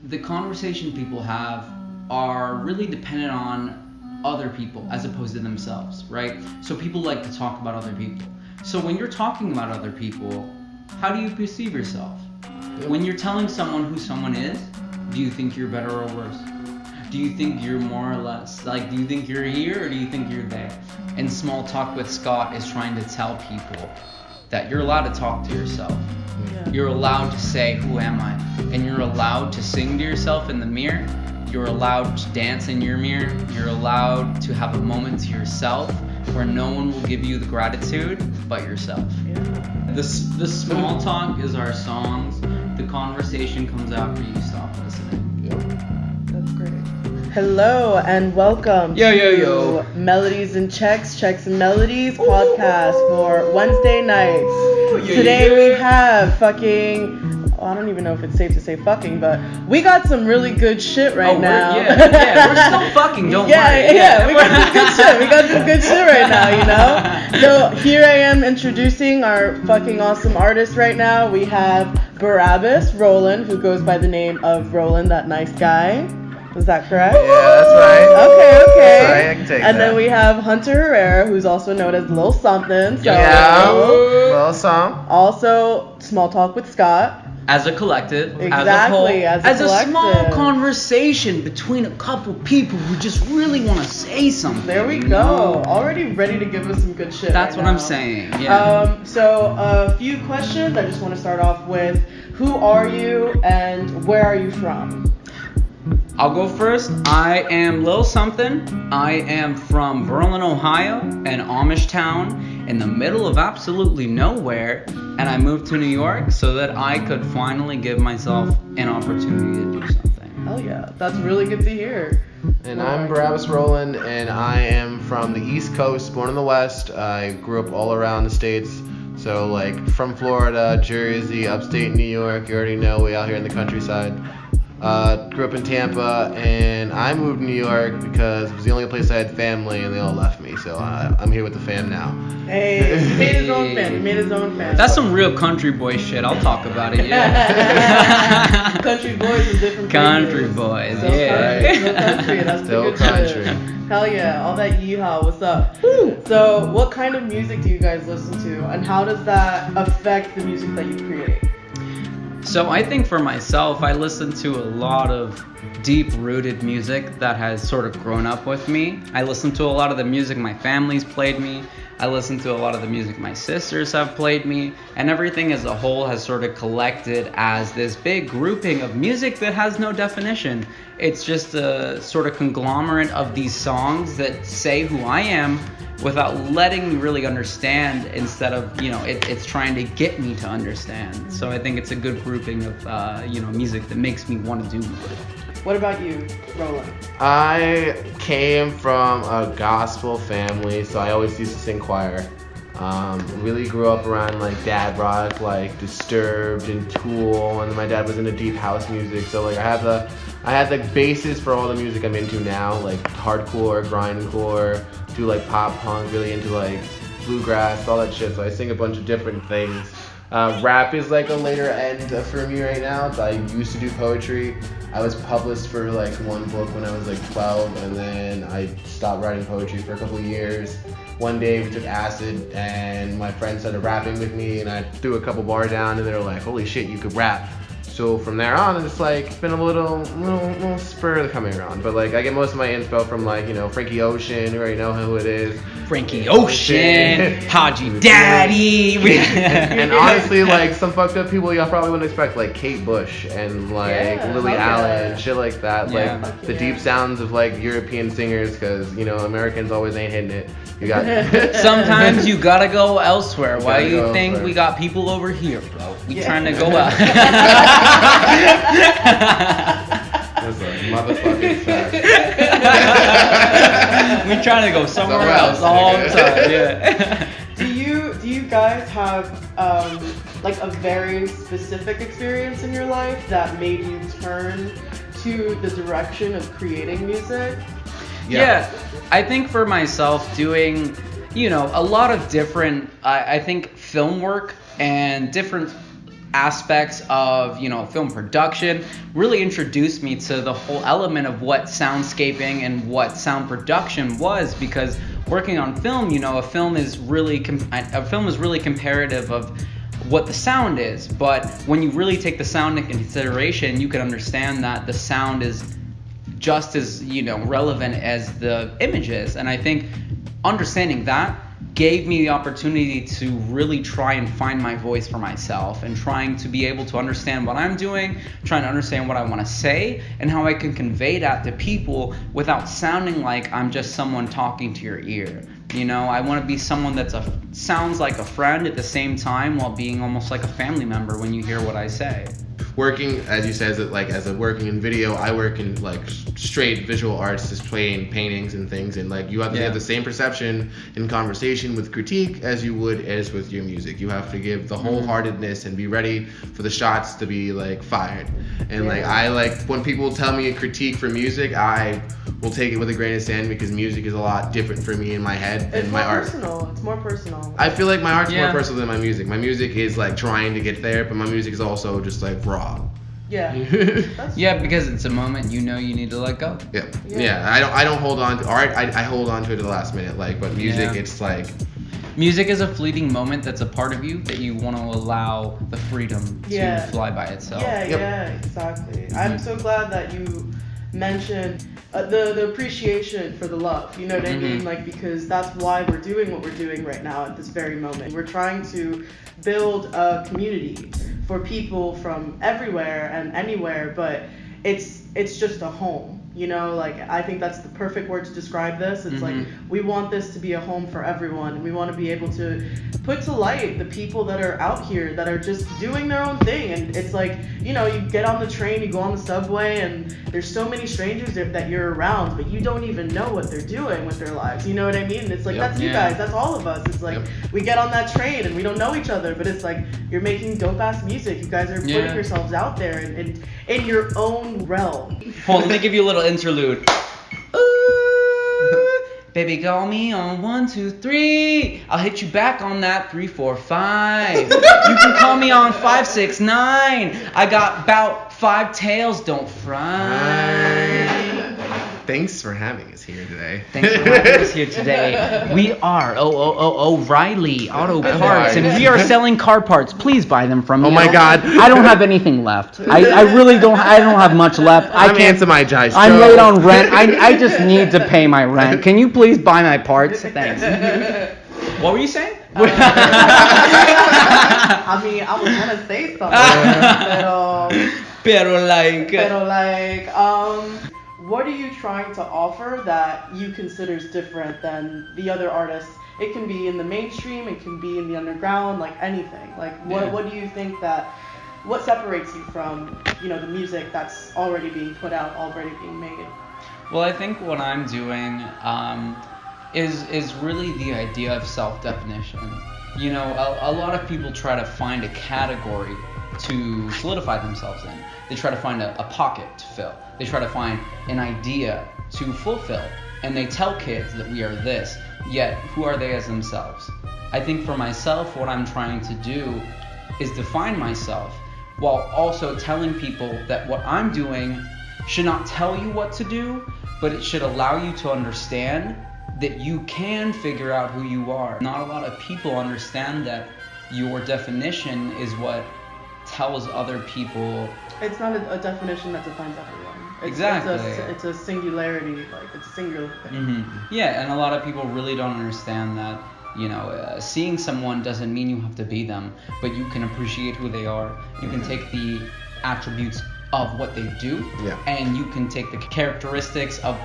the conversation people have are really dependent on other people as opposed to themselves, right? So people like to talk about other people. So when you're talking about other people, how do you perceive yourself? When you're telling someone who someone is, do you think you're better or worse? Do you think you're more or less, like, do you think you're here or do you think you're there? And Small Talk with Scott is trying to tell people that you're allowed to talk to yourself. Yeah. You're allowed to say, who am I? And you're allowed to sing to yourself in the mirror. You're allowed to dance in your mirror. You're allowed to have a moment to yourself where no one will give you the gratitude but yourself. Yeah. The Small Talk is our songs. The conversation comes after you stop listening. That's great. Hello and welcome to Melodies and Checks and Melodies podcast for Wednesday nights. Today we have I don't even know if it's safe to say fucking, but we got some really good shit right now. We're still fucking, don't worry. Yeah, we got some good shit. We got some good shit right now, you know? So here I am introducing our fucking awesome artist right now. We have Barabbas Rowland, who goes by the name of Rowland, that nice guy. Is that correct? Yeah, that's right. Okay. That's right, I can take and that. then we have Hunter Herrera, who's also known as Lil Sumthin. So Lil Sum. Also, Small Talk with Scott. As a collective, Exactly, as a small conversation between a couple people who just really want to say something. There we go. Already ready to give us some good shit. That's right what now. I'm saying. Yeah. So a few questions. I just want to start off with, who are you and where are you from? I'll go first. I am Lil Sumthin. I am from Berlin, Ohio, an Amish town in the middle of absolutely nowhere, and I moved to New York so that I could finally give myself an opportunity to do something. Hell yeah, that's really good to hear. And I'm Barabbas Rowland, and I am from the East Coast, born in the West. I grew up all around the States. So, like, from Florida, Jersey, upstate New York, you already know, way out here in the countryside. Grew up in Tampa, and I moved to New York because it was the only place I had family, and they all left me. So I'm here with the fam now. Hey, he made his own fan. That's some real country boy shit. I'll talk about it. Yeah. Country boys is different. Country boys, Still yeah. country. That's the Still good country. shit. Hell yeah, all that yeehaw. What's up? Woo. So, what kind of music do you guys listen to, and how does that affect the music that you create? So I think for myself, I listen to a lot of deep-rooted music that has sort of grown up with me. I listen to a lot of the music my family's played me. I listen to a lot of the music my sisters have played me. And everything as a whole has sort of collected as this big grouping of music that has no definition. It's just a sort of conglomerate of these songs that say who I am without letting me really understand, instead of, it's trying to get me to understand. So I think it's a good grouping of, music that makes me want to do more. What about you, Roland? I came from a gospel family, so I always used to sing choir. Really grew up around, like, dad rock, like Disturbed and Tool, and my dad was into deep house music, so, like, I had the basis for all the music I'm into now, like hardcore, grindcore, do like pop punk, really into like bluegrass, all that shit. So I sing a bunch of different things. Rap is like a later end for me right now. I used to do poetry. I was published for like one book when I was like 12, and then I stopped writing poetry for a couple of years. One day we took acid and my friend started rapping with me, and I threw a couple bars down and they were like, holy shit, you could rap. So from there on, it's like been a little spur coming around. But like I get most of my info from like, Frankie Ocean, you already know who it is. Frankie Ocean, Haji Daddy. And honestly, like some fucked up people y'all probably wouldn't expect, like Kate Bush and like Lily Allen, shit like that. Yeah. Like the deep sounds of like European singers, because Americans always ain't hitting it. You got Sometimes you gotta go elsewhere. Why do you go think elsewhere. we got people over here, bro? We trying to go out. That's a motherfucking fact. We trying to go somewhere else all the time. Yeah. Do you guys have like a very specific experience in your life that made you turn to the direction of creating music? Yeah, I think for myself, doing, a lot of different, I think film work and different aspects of, film production, really introduced me to the whole element of what soundscaping and what sound production was, because working on film, a film is really comparative of what the sound is, but when you really take the sound into consideration, you can understand that the sound is just as relevant as the images. And I think understanding that gave me the opportunity to really try and find my voice for myself, and trying to be able to understand what I'm doing, trying to understand what I want to say, and how I can convey that to people without sounding like I'm just someone talking to your ear. I want to be someone that sounds like a friend at the same time, while being almost like a family member when you hear what I say. Working, as you said, as a working in video, I work in straight visual arts, displaying paintings and things, and you have to have the same perception in conversation with critique as you would as with your music. You have to give the wholeheartedness and be ready for the shots to be fired. And when people tell me a critique for music, I will take it with a grain of sand, because music is a lot different for me in my head than my art. It's more personal. I feel like my art's more personal than my music. My music is trying to get there, but my music is also just raw. Yeah. Yeah, because it's a moment you need to let go. Yeah. I don't hold on to art. I hold on to it to the last minute. But music, it's music is a fleeting moment that's a part of you that you want to allow the freedom to fly by itself. Yeah, exactly. I'm so glad that you mentioned the appreciation for the love. You know what I mean? Because that's why we're doing what we're doing right now at this very moment. We're trying to build a community for people from everywhere and anywhere, but it's just a home. I think that's the perfect word to describe this. It's we want this to be a home for everyone. We want to be able to put to light the people that are out here that are just doing their own thing. And it's you get on the train, you go on the subway, and there's so many strangers that you're around, but you don't even know what they're doing with their lives. You know what I mean? It's that's you guys, that's all of us. It's we get on that train and we don't know each other, but it's you're making dope ass music. You guys are putting yourselves out there and in your own realm. Hold on, let me give you a little interlude. Ooh, baby, call me on 1, 2, 3. I'll hit you back on that 3, 4, 5. You can call me on 5, 6, 9. I got about 5 tails, don't fry. Thanks for having us here today. Thanks for having us here today. We are O'Reilly Auto Parts, and we are selling car parts. Please buy them from me. Oh my God! I don't have anything left. I really don't. I don't have much left. I'm Answer My Jai's. I'm late on rent. I just need to pay my rent. Can you please buy my parts? Thanks. What were you saying? I was gonna say something, pero what are you trying to offer that you consider is different than the other artists? It can be in the mainstream, it can be in the underground, anything. What do you think what separates you from, the music that's already being put out, already being made? Well, I think what I'm doing is really the idea of self-definition. A lot of people try to find a category to solidify themselves in. They try to find a pocket to fill. They try to find an idea to fulfill. And they tell kids that we are this, yet who are they as themselves? I think for myself, what I'm trying to do is define myself while also telling people that what I'm doing should not tell you what to do, but it should allow you to understand that you can figure out who you are. Not a lot of people understand that your definition is what tells other people. It's not a definition that defines everyone. Exactly. It's a singularity, it's a singular thing. Yeah, and a lot of people really don't understand that, seeing someone doesn't mean you have to be them, but you can appreciate who they are. You can take the attributes of what they do, and you can take the characteristics of,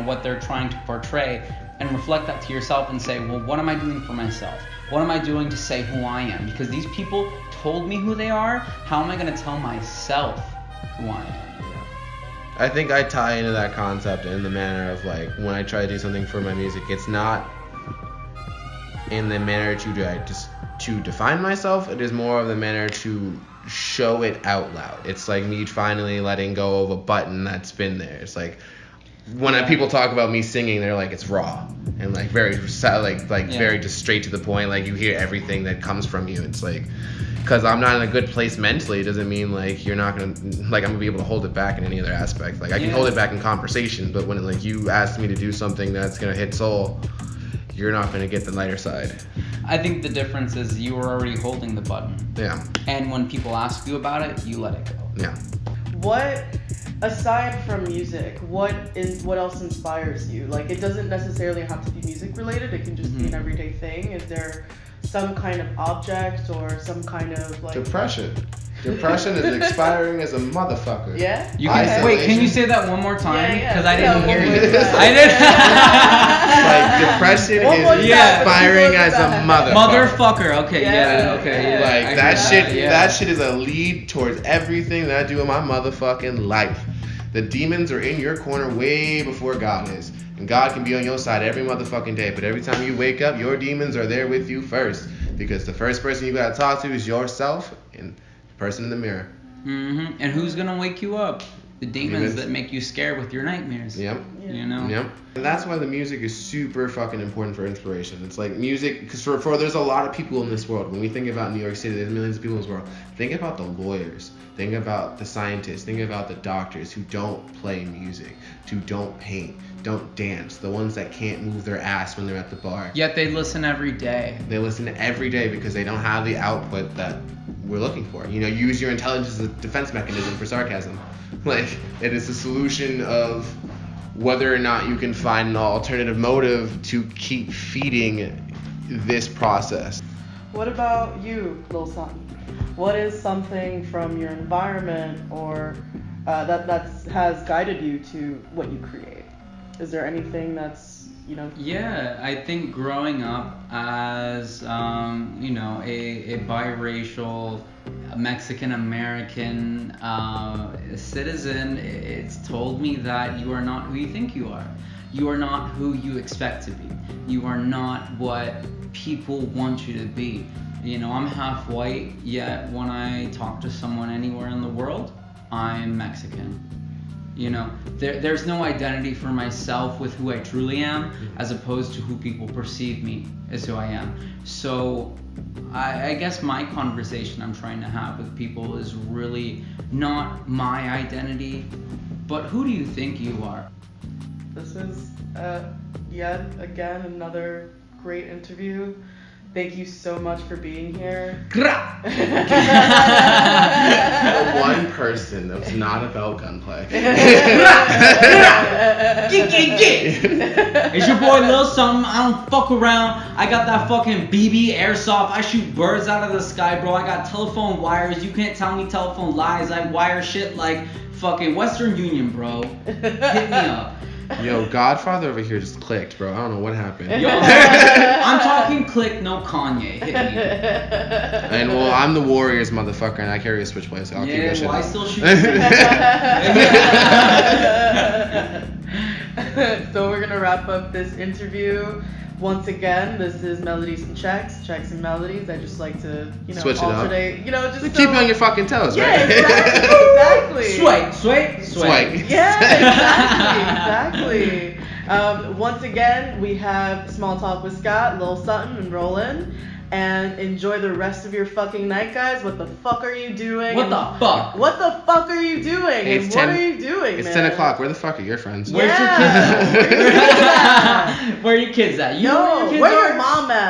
what they're trying to portray, and reflect that to yourself and say, well, what am I doing for myself? What am I doing to say who I am? Because these people told me who they are. How am I going to tell myself who I am? I think I tie into that concept in the manner of when I try to do something for my music, it's not in the manner to define myself. It is more of the manner to show it out loud. It's me finally letting go of a button that's been there. It's when people talk about me singing, they're like, it's raw and like very very just straight to the point. Like you hear everything that comes from you. It's like, because I'm not in a good place mentally, it doesn't mean like you're not gonna like I'm gonna be able to hold it back in any other aspect. Like I can hold it back in conversation, but when like you ask me to do something that's gonna hit soul, you're not gonna get the lighter side. I think the difference is you were already holding the button. Yeah. And when people ask you about it, you let it go. Yeah. What, aside from music, what else inspires you? Like, it doesn't necessarily have to be music related. It can just be an everyday thing. Is there some kind of object or some kind of like Depression is expiring as a motherfucker. Yeah. You can wait. Can you say that one more time? Because I didn't hear you. I did. Like depression is expiring as a motherfucker. Okay. Yeah. Okay. Yeah. Like that shit is a lead towards everything that I do in my motherfucking life. The demons are in your corner way before God is. And God can be on your side every motherfucking day. But every time you wake up, your demons are there with you first. Because the first person you gotta talk to is yourself and the person in the mirror. Mm-hmm. And who's gonna wake you up? The demons that make you scared with your nightmares. Yep. You know? Yep. And that's why the music is super fucking important for inspiration. It's like music, because for there's a lot of people in this world. When we think about New York City, there's millions of people in this world. Think about the lawyers. Think about the scientists. Think about the doctors who don't play music, who don't paint, don't dance. The ones that can't move their ass when they're at the bar. Yet they listen every day. They listen every day because they don't have the output that we're looking for. You know, use your intelligence as a defense mechanism for sarcasm. Like, it is a solution of whether or not you can find an alternative motive to keep feeding this process. What about you, Lil Sumthin? What is something from your environment or that has guided you to what you create? Is there anything that's, you know? Yeah, I think growing up as, you know, a biracial Mexican-American citizen, it's told me that you are not who you think you are. You are not who you expect to be. You are not what people want you to be. You know, I'm half white, yet when I talk to someone anywhere in the world, I'm Mexican. You know, there's no identity for myself with who I truly am, as opposed to who people perceive me as who I am. So I guess my conversation I'm trying to have with people is really not my identity, but who do you think you are? This is yet again another great interview. Thank you so much for being here. The one person that's not about gunplay. It's your boy Lil Sumthin. I don't fuck around. I got that fucking BB airsoft. I shoot birds out of the sky, bro. I got telephone wires. You can't tell me telephone lies. I wire shit like fucking Western Union, bro. Hit me up. Yo, Godfather over here just clicked, bro. I don't know what happened. Yo, I'm talking click, no Kanye. Hit me. And well, I'm the Warriors motherfucker, and I carry a switchblade, so I'll keep that shit. I still shoot. So we're gonna wrap up this interview. Once again, this is Melodies and Checks and Melodies. I just like to, you know, switch alternate, you know, just keep you on your fucking toes, right? Yeah, exactly. Sway. Yeah, exactly. Once again, we have Small Talk with Scott, Lil Sumthin and Rowland. And enjoy the rest of your fucking night, guys. What the fuck are you doing? What the fuck? What the fuck are you doing? Hey, and what are you doing, It's man? 10 o'clock. Where the fuck are your friends? Where's your kids at? Where are your kids at? You know where your kids where are? your mom at?